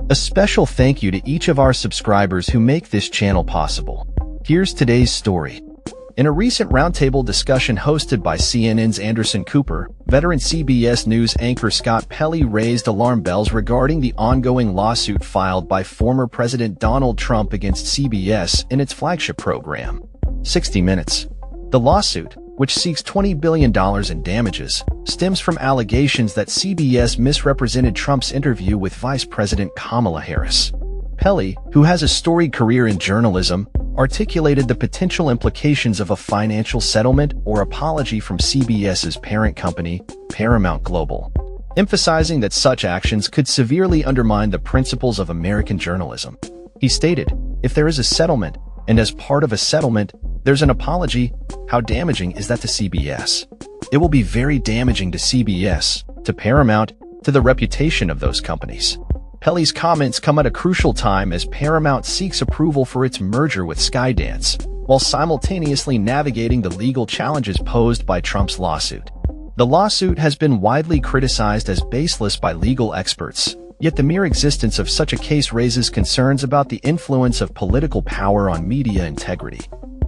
A special thank you to each of our subscribers who make this channel possible. Here's today's story. In a recent roundtable discussion hosted by CNN's Anderson Cooper, veteran CBS News anchor Scott Pelley raised alarm bells regarding the ongoing lawsuit filed by former President Donald Trump against CBS in its flagship program, 60 Minutes. The lawsuit, which seeks $20 billion in damages, stems from allegations that CBS misrepresented Trump's interview with Vice President Kamala Harris. Pelley, who has a storied career in journalism, articulated the potential implications of a financial settlement or apology from CBS's parent company, Paramount Global, emphasizing that such actions could severely undermine the principles of American journalism. He stated, "If there is a settlement, and as part of a settlement, there's an apology, how damaging is that to CBS? It will be very damaging to CBS, to Paramount, to the reputation of those companies." Pelley's comments come at a crucial time as Paramount seeks approval for its merger with Skydance, while simultaneously navigating the legal challenges posed by Trump's lawsuit. The lawsuit has been widely criticized as baseless by legal experts, yet the mere existence of such a case raises concerns about the influence of political power on media integrity.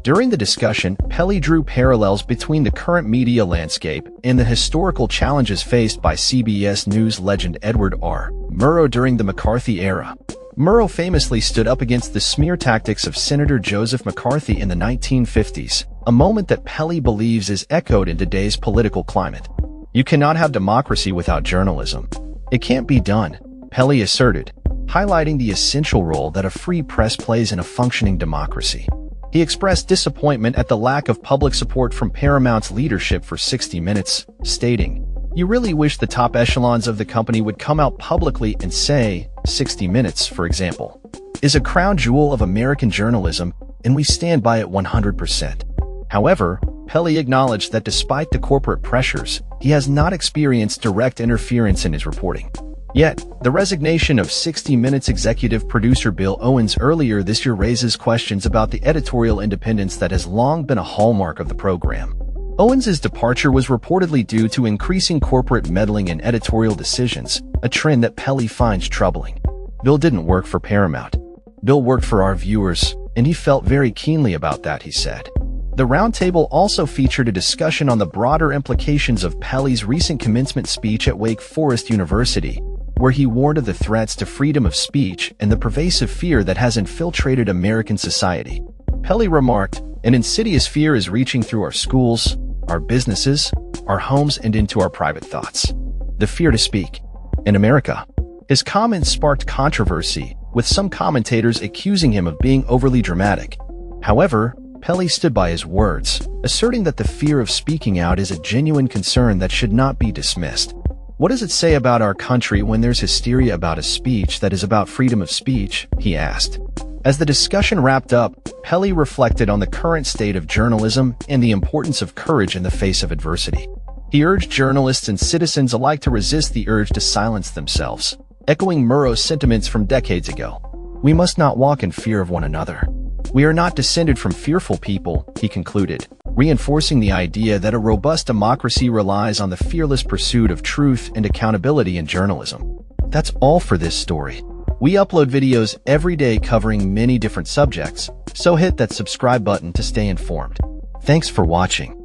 During the discussion, Pelley drew parallels between the current media landscape and the historical challenges faced by CBS News legend Edward R. Murrow during the McCarthy era. Murrow famously stood up against the smear tactics of Senator Joseph McCarthy in the 1950s, a moment that Pelley believes is echoed in today's political climate. "You cannot have democracy without journalism. It can't be done," Pelley asserted, highlighting the essential role that a free press plays in a functioning democracy. He expressed disappointment at the lack of public support from Paramount's leadership for 60 Minutes, stating, "You really wish the top echelons of the company would come out publicly and say, 60 Minutes, for example, is a crown jewel of American journalism, and we stand by it 100%. However, Pelley acknowledged that despite the corporate pressures, he has not experienced direct interference in his reporting. Yet, the resignation of 60 Minutes executive producer Bill Owens earlier this year raises questions about the editorial independence that has long been a hallmark of the program. Owens's departure was reportedly due to increasing corporate meddling in editorial decisions, a trend that Pelley finds troubling. "Bill didn't work for Paramount. Bill worked for our viewers, and he felt very keenly about that," he said. The roundtable also featured a discussion on the broader implications of Pelley's recent commencement speech at Wake Forest University, where he warned of the threats to freedom of speech and the pervasive fear that has infiltrated American society. Pelley remarked, "An insidious fear is reaching through our schools, our businesses, our homes, and into our private thoughts. The fear to speak. In America." His comments sparked controversy, with some commentators accusing him of being overly dramatic. However, Pelley stood by his words, asserting that the fear of speaking out is a genuine concern that should not be dismissed. "What does it say about our country when there's hysteria about a speech that is about freedom of speech?" he asked. As the discussion wrapped up, Pelley reflected on the current state of journalism and the importance of courage in the face of adversity. He urged journalists and citizens alike to resist the urge to silence themselves, echoing Murrow's sentiments from decades ago. "We must not walk in fear of one another. We are not descended from fearful people," he concluded, reinforcing the idea that a robust democracy relies on the fearless pursuit of truth and accountability in journalism. That's all for this story. We upload videos every day covering many different subjects, so hit that subscribe button to stay informed. Thanks for watching.